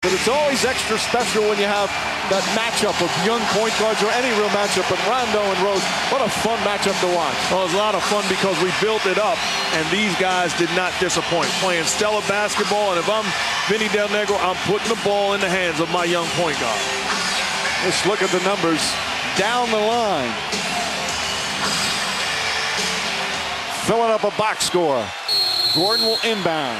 But it's always extra special when you have that matchup of young point guards or any real matchup. But Rondo and Rose, what a fun matchup to watch. Well, it was a lot of fun because we built it up, and these guys did not disappoint. Playing stellar basketball, and if I'm Vinny Del Negro, I'm putting the ball in the hands of my young point guard. Let's look at the numbers down the line. Filling up a box score. Gordon will inbound.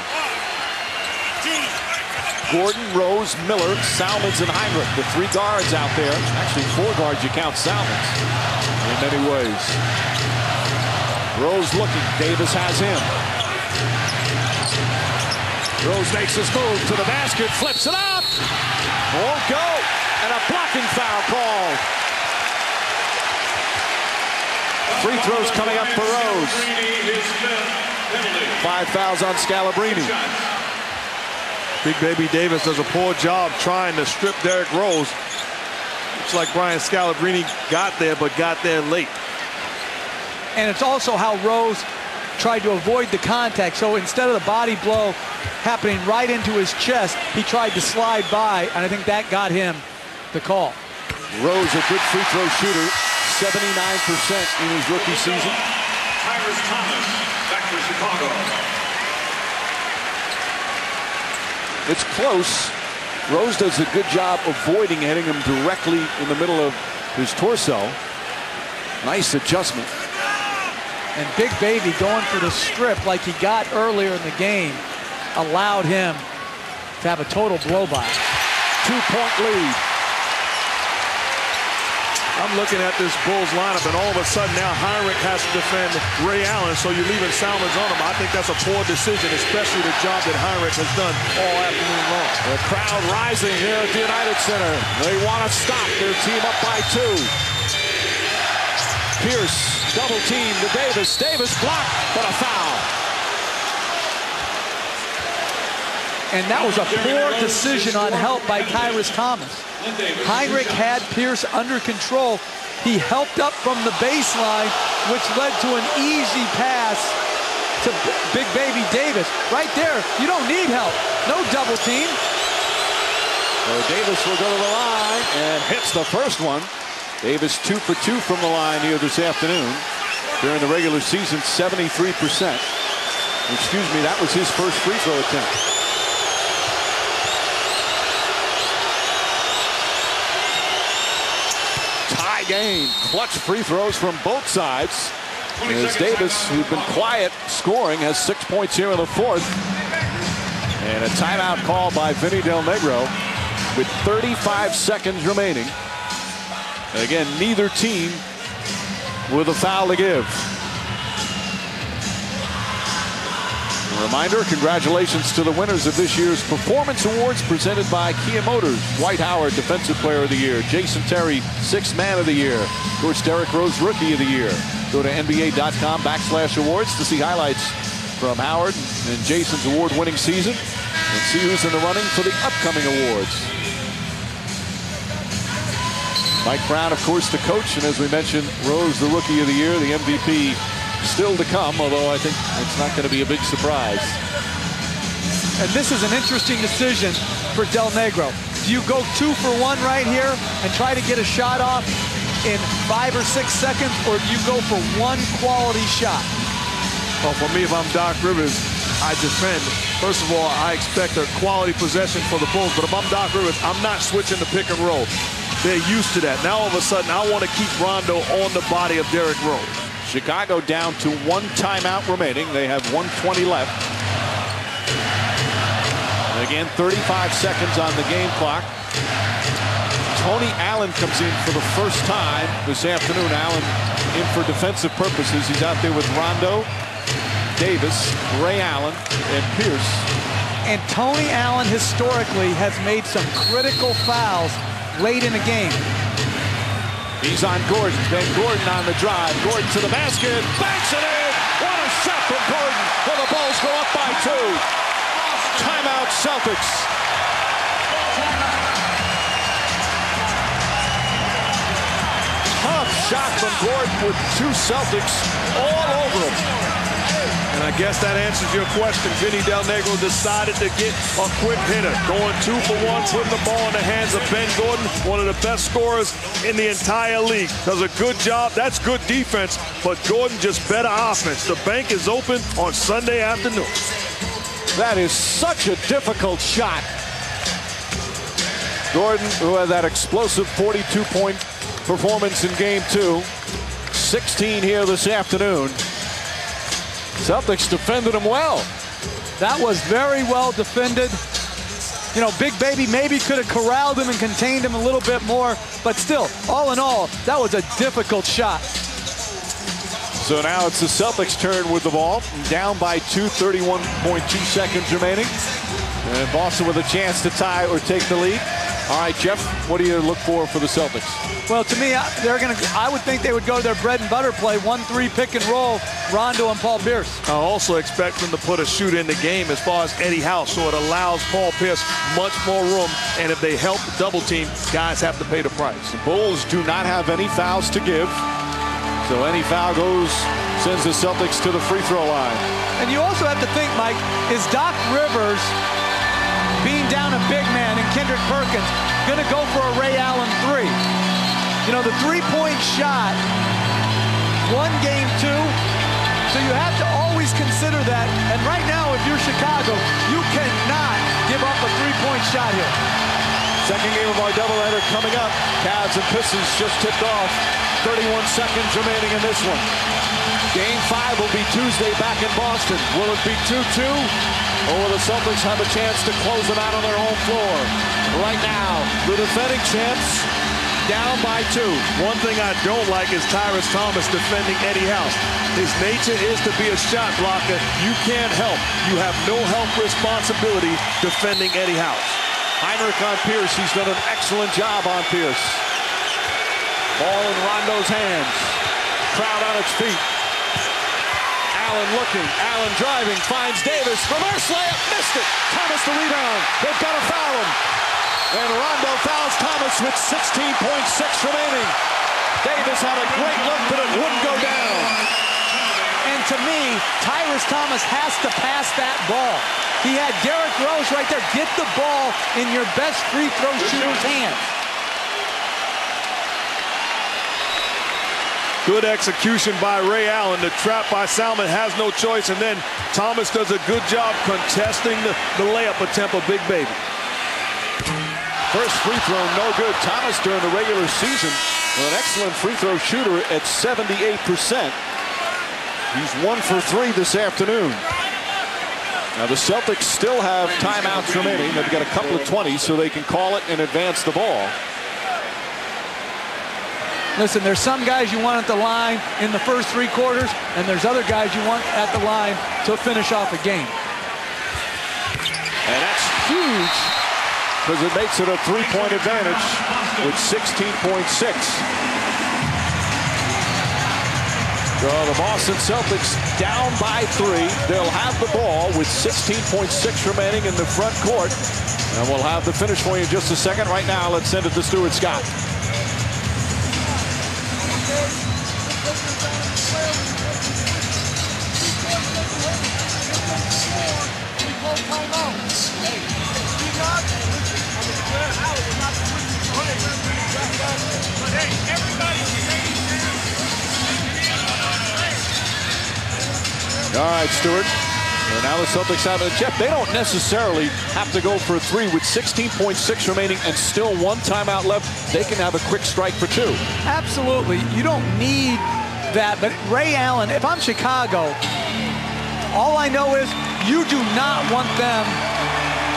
Gordon, Rose, Miller, Salmons, and Heinrich. The three guards out there. Actually, four guards, you count Salmons in many ways. Rose looking. Davis has him. Rose makes his move to the basket, flips it up. Won't go. And a blocking foul called. Free throws coming up for Rose. 5 fouls on Scalabrine. Big Baby Davis does a poor job trying to strip Derrick Rose. Looks like Brian Scalabrine got there, but got there late. And it's also how Rose tried to avoid the contact. So instead of the body blow happening right into his chest, he tried to slide by, and I think that got him the call. Rose, a good free throw shooter, 79% in his rookie season. Tyrus Thomas, back to Chicago. It's close. Rose does a good job avoiding hitting him directly in the middle of his torso. Nice adjustment. And Big Baby going for the strip like he got earlier in the game allowed him to have a total blow-by. 2-point lead. I'm looking at this Bulls lineup, and all of a sudden now Heinrich has to defend Ray Allen, so you're leaving Salmons on him. I think that's a poor decision, especially the job that Heinrich has done all afternoon long. The crowd rising here at the United Center. They want to stop their team up by 2. Pierce, double team to Davis. Davis blocked, but a foul. And that was a poor decision on help by Tyrus Thomas. Heinrich had Pierce under control. He helped up from the baseline, which led to an easy pass to Big Baby Davis. Right there, you don't need help. No double team. So Davis will go to the line and hits the first one. Davis 2 for 2 from the line here this afternoon. During the regular season, 73%. Excuse me, that was his first free throw attempt. Game. Clutch free throws from both sides. As Davis, who's been quiet scoring, has 6 points here in the fourth. And a timeout call by Vinny Del Negro with 35 seconds remaining. And again, neither team with a foul to give. A reminder, congratulations to the winners of this year's Performance Awards presented by Kia Motors. Dwight Howard, Defensive Player of the Year. Jason Terry, Sixth Man of the Year. Of course, Derrick Rose, Rookie of the Year. Go to NBA.com/awards to see highlights from Howard and Jason's award-winning season and see who's in the running for the upcoming awards. Mike Brown, of course, the coach, and as we mentioned, Rose, the Rookie of the Year, the MVP. Still to come, although I think it's not going to be a big surprise. And this is an interesting decision for Del Negro. Do you go 2 for 1 right here and try to get a shot off in 5 or 6 seconds, or do you go for one quality shot? Well, for me, if I'm Doc Rivers, I defend. First of all, I expect a quality possession for the Bulls, but if I'm Doc Rivers, I'm not switching the pick and roll. They're used to that. Now, all of a sudden, I want to keep Rondo on the body of Derrick Rose. Chicago down to 1 timeout remaining. They have 1:20 left. And again, 35 seconds on the game clock. Tony Allen comes in for the first time this afternoon. Allen in for defensive purposes. He's out there with Rondo, Davis, Ray Allen, and Pierce. And Tony Allen historically has made some critical fouls late in the game. He's on Gordon. Then Gordon on the drive. Gordon to the basket. Banks it in. What a shot from Gordon. Well, the Bulls go up by 2. Timeout Celtics. Tough shot from Gordon with 2 Celtics all over him. And I guess that answers your question. Vinny Del Negro decided to get a quick hitter. Going 2 for 1, putting the ball in the hands of Ben Gordon, one of the best scorers in the entire league. Does a good job. That's good defense, but Gordon just better offense. The bank is open on Sunday afternoon. That is such a difficult shot. Gordon, who had that explosive 42-point performance in game 2, 16 here this afternoon. Celtics defended him well. That was very well defended. You know, Big Baby maybe could have corralled him and contained him a little bit more, but still, all in all, that was a difficult shot. So now it's the Celtics' turn with the ball, down by 2, 31.2 seconds remaining. And Boston with a chance to tie or take the lead. All right, Jeff, what do you look for the Celtics? Well, to me, I would think they would go to their bread and butter play, 1-3 pick and roll, Rondo and Paul Pierce. I also expect them to put a shooter in the game as far as Eddie House, so it allows Paul Pierce much more room. And if they help the double team, guys have to pay the price. The Bulls do not have any fouls to give. So any foul sends the Celtics to the free throw line. And you also have to think, Mike, is Doc Rivers, being down a big man in Kendrick Perkins, going to go for a Ray Allen 3? You know, the three-point shot won game 2, so you have to always consider that. And right now, if you're Chicago, you cannot give up a three-point shot here. Second game of our doubleheader coming up. Cavs and Pistons just tipped off. 31 seconds remaining in this one. Game 5 will be Tuesday back in Boston. Will it be 2-2? Or will the Celtics have a chance to close them out on their home floor? Right now, the defending champs down by 2. One thing I don't like is Tyrese Thomas defending Eddie House. His nature is to be a shot blocker. You can't help. You have no help responsibility defending Eddie House. Heinrich on Pierce. He's done an excellent job on Pierce. Ball in Rondo's hands. Crowd on its feet. Allen looking. Allen driving. Finds Davis. Reverse layup. Missed it. Thomas the rebound. They've got to foul him. And Rondo fouls Thomas with 16.6 remaining. Davis had a great look, but it wouldn't go down. And to me, Tyrese Thomas has to pass that ball. He had Derrick Rose right there. Get the ball in your best free throw shooter's hands. Good execution by Ray Allen. The trap by Salmon has no choice. And then Thomas does a good job contesting the layup attempt of Big Baby. First free throw, no good. Thomas during the regular season, an excellent free throw shooter at 78%. He's 1 for 3 this afternoon. Now the Celtics still have timeouts remaining. They've got a couple of 20s, so they can call it and advance the ball. Listen, there's some guys you want at the line in the first 3 quarters, and there's other guys you want at the line to finish off a game. And that's huge, because it makes it a 3-point advantage with 16.6. So the Boston Celtics down by 3. They'll have the ball with 16.6 remaining in the front court. And we'll have the finish for you in just a second. Right now, let's send it to Stuart Scott. All right, Stuart. And now the Celtics have it. Jeff, they don't necessarily have to go for a 3 with 16.6 remaining and still 1 timeout left. They can have a quick strike for 2. Absolutely. You don't need that. But Ray Allen, if I'm Chicago, all I know is you do not want them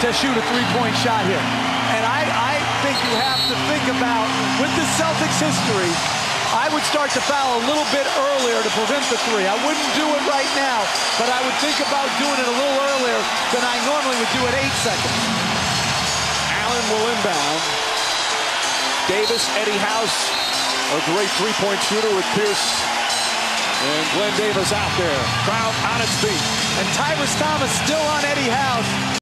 to shoot a 3-point shot here. And I think you have to think about, with the Celtics history, I would start to foul a little bit earlier to prevent the 3. I wouldn't do it right now, but I would think about doing it a little earlier than I normally would do at 8 seconds. Allen will inbound. Davis, Eddie House, a great 3-point shooter with Pierce and Glenn Davis out there. Crowd on its feet. And Tyrese Thomas still on Eddie House.